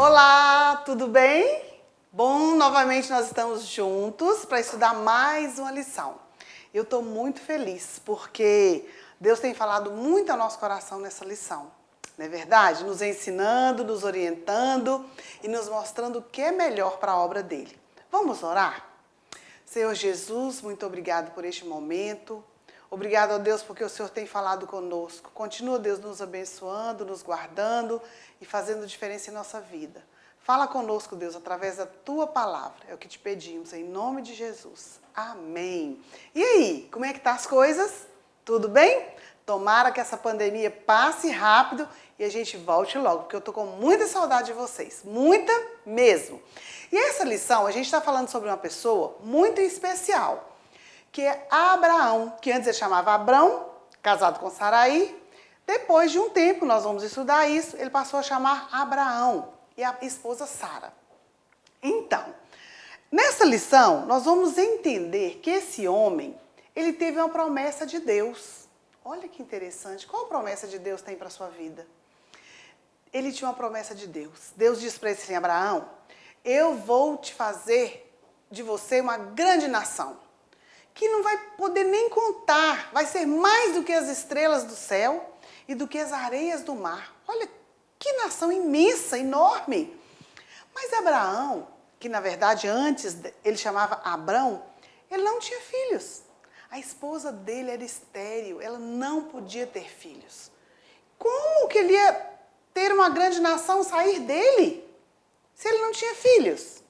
Olá, tudo bem? Bom, novamente nós estamos juntos para estudar mais uma lição. Eu estou muito feliz porque Deus tem falado muito ao nosso coração nessa lição. Não é verdade? Nos ensinando, nos orientando e nos mostrando o que é melhor para a obra dele. Vamos orar? Senhor Jesus, muito obrigado por este momento. Obrigado a Deus porque o Senhor tem falado conosco. Continua, Deus, nos abençoando, nos guardando e fazendo diferença em nossa vida. Fala conosco, Deus, através da Tua palavra. É o que te pedimos, em nome de Jesus. Amém. E aí, como é que tá as coisas? Tudo bem? Tomara que essa pandemia passe rápido e a gente volte logo, porque eu tô com muita saudade de vocês. Muita mesmo. E essa lição, a gente está falando sobre uma pessoa muito especial, que é Abraão, que antes ele chamava Abrão, casado com Saraí. Depois de um tempo, nós vamos estudar isso, ele passou a chamar Abraão e a esposa Sara. Então, nessa lição, nós vamos entender que esse homem, ele teve uma promessa de Deus. Olha que interessante. Qual promessa de Deus tem para a sua vida? Ele tinha uma promessa de Deus. Deus disse para ele assim, Abraão, eu vou te fazer de você uma grande nação, que não vai poder nem contar, vai ser mais do que as estrelas do céu e do que as areias do mar. Olha, que nação imensa, enorme. Mas Abraão, que na verdade antes ele chamava Abrão, ele não tinha filhos. A esposa dele era estéril, ela não podia ter filhos. Como que ele ia ter uma grande nação sair dele, se ele não tinha filhos?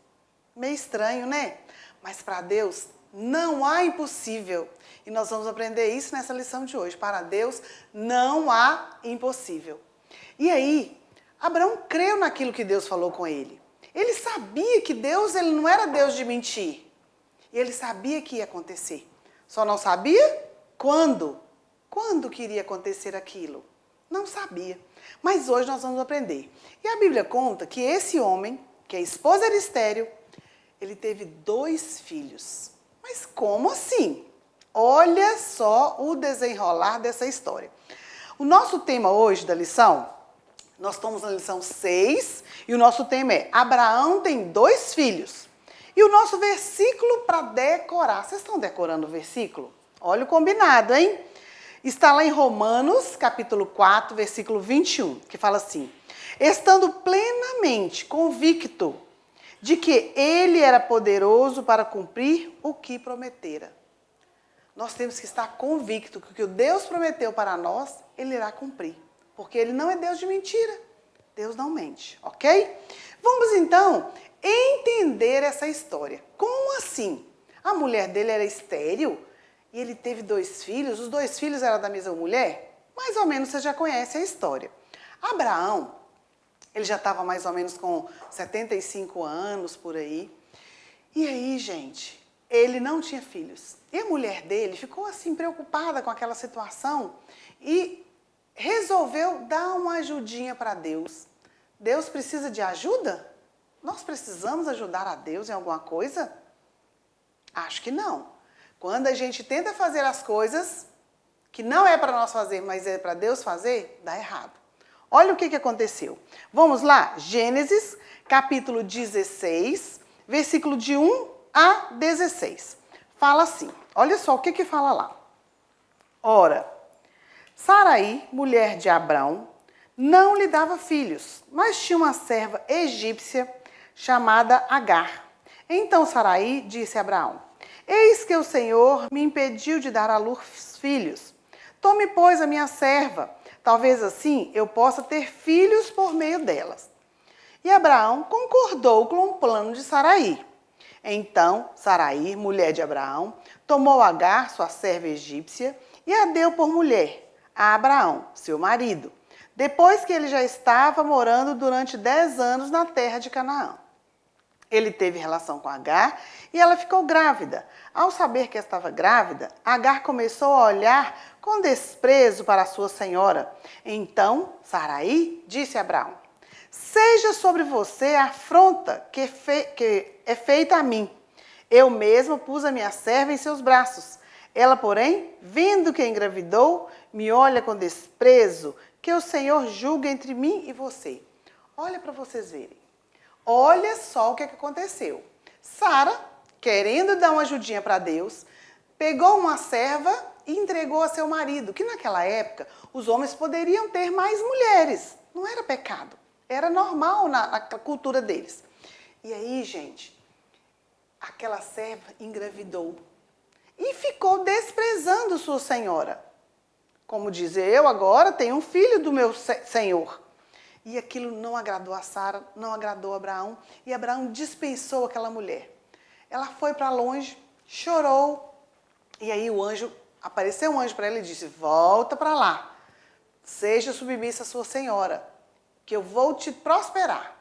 Meio estranho, né? Mas para Deus não há impossível. E nós vamos aprender isso nessa lição de hoje. Para Deus não há impossível. E aí, Abraão creu naquilo que Deus falou com ele. Ele sabia que Deus, ele não era Deus de mentir. E ele sabia que ia acontecer. Só não sabia quando. Quando que iria acontecer aquilo? Não sabia. Mas hoje nós vamos aprender. E a Bíblia conta que esse homem, que a esposa era estéril, ele teve 2 filhos. Mas como assim? Olha só o desenrolar dessa história. O nosso tema hoje da lição, nós estamos na lição 6, e o nosso tema é Abraão tem 2 filhos. E o nosso versículo para decorar, vocês estão decorando o versículo? Olha o combinado, hein? Está lá em Romanos, capítulo 4, versículo 21, que fala assim, estando plenamente convicto de que ele era poderoso para cumprir o que prometera. Nós temos que estar convictos que o que Deus prometeu para nós, ele irá cumprir. Porque ele não é Deus de mentira. Deus não mente, ok? Vamos então entender essa história. Como assim? A mulher dele era estéril e ele teve 2 filhos. Os 2 filhos eram da mesma mulher? Mais ou menos você já conhece a história. Abraão, ele já estava mais ou menos com 75 anos, por aí. E aí, gente, ele não tinha filhos. E a mulher dele ficou assim preocupada com aquela situação e resolveu dar uma ajudinha para Deus. Deus precisa de ajuda? Nós precisamos ajudar a Deus em alguma coisa? Acho que não. Quando a gente tenta fazer as coisas que não é para nós fazer, mas é para Deus fazer, dá errado. Olha o que aconteceu. Vamos lá? Gênesis, capítulo 16, versículo de 1 a 16. Fala assim, olha só o que fala lá. Ora, Saraí, mulher de Abrão, não lhe dava filhos, mas tinha uma serva egípcia chamada Agar. Então Saraí disse a Abraão, eis que o Senhor me impediu de dar à luz filhos. Tome, pois, a minha serva, talvez assim eu possa ter filhos por meio delas. E Abraão concordou com o plano de Saraí. Então Saraí, mulher de Abraão, tomou Agar, sua serva egípcia, e a deu por mulher a Abraão, seu marido, depois que ele já estava morando durante 10 anos na terra de Canaã. Ele teve relação com Agar e ela ficou grávida. Ao saber que estava grávida, Agar começou a olhar com desprezo para sua senhora. Então Saraí disse a Abraão, seja sobre você a afronta que é feita a mim. Eu mesmo pus a minha serva em seus braços. Ela, porém, vendo que engravidou, me olha com desprezo, que o Senhor julga entre mim e você. Olha para vocês verem. Olha só o que aconteceu. Sara, querendo dar uma ajudinha para Deus, pegou uma serva e entregou a seu marido, que naquela época os homens poderiam ter mais mulheres. Não era pecado, era normal na cultura deles. E aí, gente, aquela serva engravidou e ficou desprezando sua senhora. Como diz, eu agora tenho um filho do meu senhor. E aquilo não agradou a Sara, não agradou a Abraão, e Abraão dispensou aquela mulher. Ela foi para longe, chorou, e aí apareceu um anjo para ela e disse, volta para lá, seja submissa à sua senhora, que eu vou te prosperar.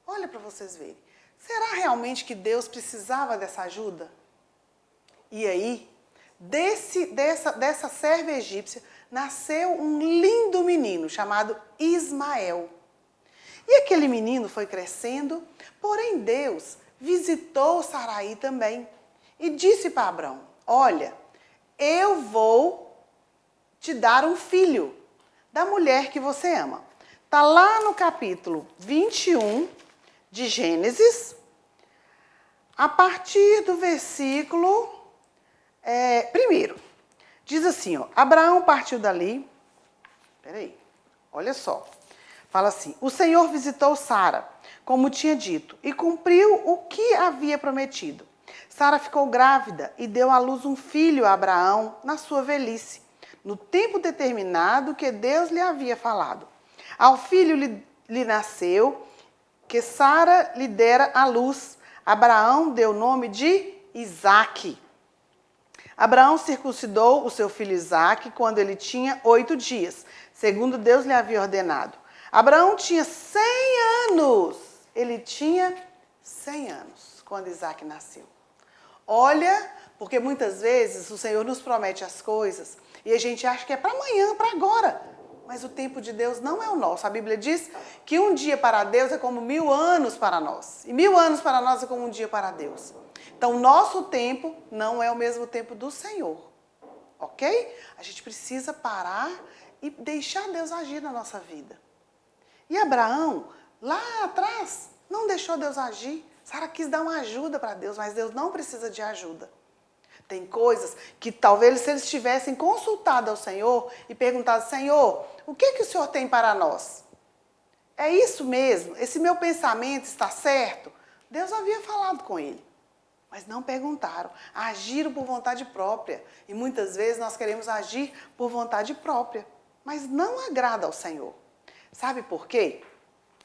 Olha para vocês verem, será realmente que Deus precisava dessa ajuda? E aí, dessa serva egípcia, nasceu um lindo menino chamado Ismael. E aquele menino foi crescendo, porém Deus visitou Sarai também e disse para Abraão, olha, eu vou te dar um filho da mulher que você ama. Está lá no capítulo 21 de Gênesis, a partir do versículo 1. Diz assim, ó, Abraão partiu dali, olha só, fala assim, o Senhor visitou Sara, como tinha dito, e cumpriu o que havia prometido. Sara ficou grávida e deu à luz um filho a Abraão na sua velhice, no tempo determinado que Deus lhe havia falado. Ao filho lhe nasceu, que Sara lhe dera à luz. Abraão deu o nome de Isaque. Abraão circuncidou o seu filho Isaque quando ele tinha 8 dias, segundo Deus lhe havia ordenado. Abraão tinha 100 anos. Ele tinha 100 anos quando Isaque nasceu. Olha, porque muitas vezes o Senhor nos promete as coisas e a gente acha que é para amanhã, para agora. Mas o tempo de Deus não é o nosso. A Bíblia diz que um dia para Deus é como 1000 anos para nós. E 1000 anos para nós é como um dia para Deus. Então, o nosso tempo não é o mesmo tempo do Senhor. Ok? A gente precisa parar e deixar Deus agir na nossa vida. E Abraão, lá atrás, não deixou Deus agir. Sara quis dar uma ajuda para Deus, mas Deus não precisa de ajuda. Tem coisas que talvez se eles tivessem consultado ao Senhor e perguntado, Senhor, o que o Senhor tem para nós? É isso mesmo? Esse meu pensamento está certo? Deus havia falado com ele. Mas não perguntaram, agiram por vontade própria. E muitas vezes nós queremos agir por vontade própria, mas não agrada ao Senhor. Sabe por quê?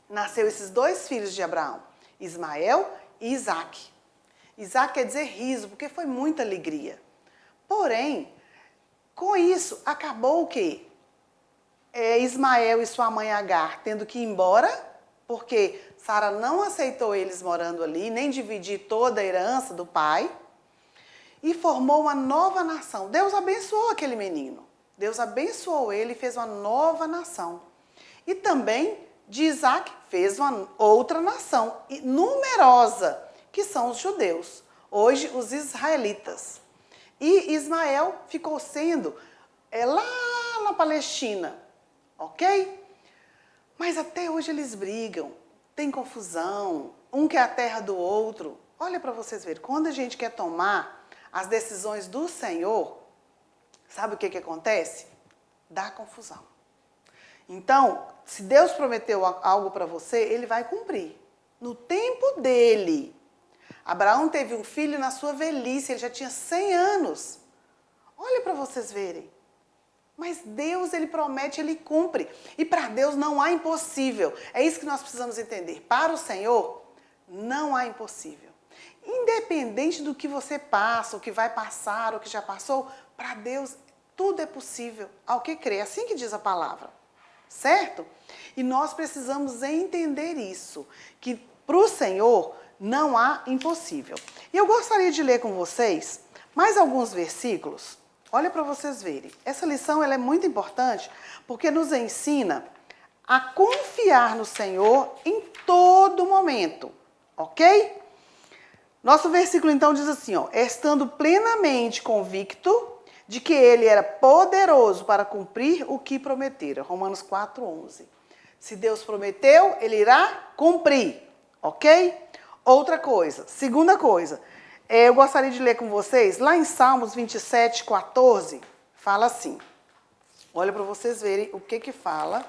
Nasceu esses 2 filhos de Abraão, Ismael e Isaque. Isaque quer dizer riso, porque foi muita alegria. Porém, com isso, acabou o quê? Ismael e sua mãe Agar tendo que ir embora, porque Sara não aceitou eles morando ali, nem dividir toda a herança do pai, e formou uma nova nação. Deus abençoou aquele menino. Deus abençoou ele e fez uma nova nação. E também de Isaque fez uma outra nação, numerosa, que são os judeus, hoje os israelitas. E Ismael ficou sendo lá na Palestina, ok? Mas até hoje eles brigam, tem confusão, um quer a terra do outro. Olha para vocês verem, quando a gente quer tomar as decisões do Senhor, sabe o que acontece? Dá confusão. Então, se Deus prometeu algo para você, Ele vai cumprir, no tempo dEle. Abraão teve um filho na sua velhice, ele já tinha 100 anos. Olha para vocês verem. Mas Deus, Ele promete, Ele cumpre. E para Deus não há impossível. É isso que nós precisamos entender. Para o Senhor, não há impossível. Independente do que você passa, o que vai passar, o que já passou, para Deus tudo é possível ao que crê. É assim que diz a palavra. Certo? E nós precisamos entender isso. Que para o Senhor não há impossível. E eu gostaria de ler com vocês mais alguns versículos. Olha para vocês verem. Essa lição ela é muito importante porque nos ensina a confiar no Senhor em todo momento. Ok? Nosso versículo então diz assim, ó, estando plenamente convicto de que Ele era poderoso para cumprir o que prometera. Romanos 4:11. Se Deus prometeu, Ele irá cumprir. ok? Outra coisa, segunda coisa, eu gostaria de ler com vocês, lá em Salmos 27, 14, fala assim, olha para vocês verem o que fala,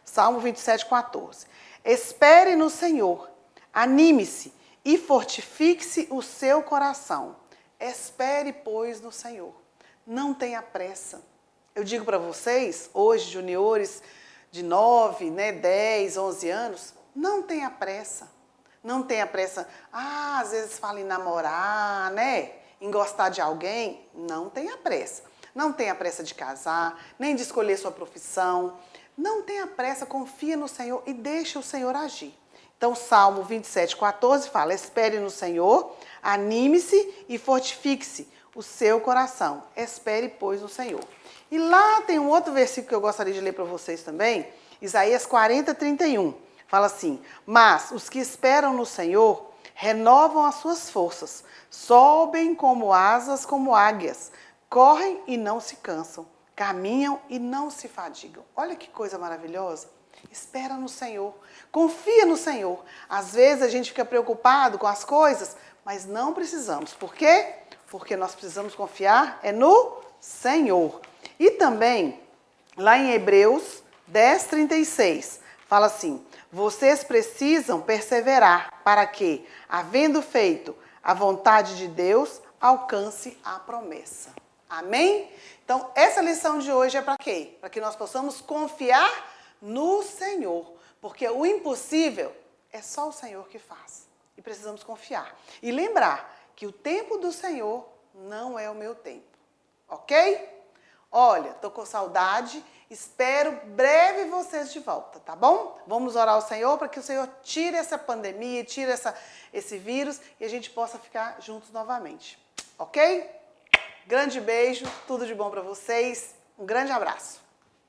Salmo 27, 14. Espere no Senhor, anime-se e fortifique-se o seu coração. Espere, pois, no Senhor. Não tenha pressa. Eu digo para vocês, hoje, juniores de 9, 10, 11 anos, não tenha pressa. Não tenha pressa. Às vezes fala em namorar, né? Em gostar de alguém. Não tenha pressa. Não tenha pressa de casar, nem de escolher sua profissão. Não tenha pressa, confia no Senhor e deixa o Senhor agir. Então, Salmo 27, 14 fala, espere no Senhor, anime-se e fortifique-se o seu coração. Espere, pois, no Senhor. E lá tem um outro versículo que eu gostaria de ler para vocês também, Isaías 40, 31. Fala assim, mas os que esperam no Senhor renovam as suas forças, sobem como asas, como águias, correm e não se cansam, caminham e não se fadigam. Olha que coisa maravilhosa. Espera no Senhor, confia no Senhor. Às vezes a gente fica preocupado com as coisas, mas não precisamos. Por quê? Porque nós precisamos confiar no Senhor. E também, lá em Hebreus 10, 36, fala assim, vocês precisam perseverar para que, havendo feito a vontade de Deus, alcance a promessa. Amém? Então, essa lição de hoje é para quê? Para que nós possamos confiar no Senhor, porque o impossível é só o Senhor que faz. E precisamos confiar. E lembrar que o tempo do Senhor não é o meu tempo. Ok? Olha, tô com saudade, espero breve vocês de volta, tá bom? Vamos orar ao Senhor para que o Senhor tire essa pandemia, tire esse vírus e a gente possa ficar juntos novamente. Ok? Grande beijo, tudo de bom para vocês, um grande abraço.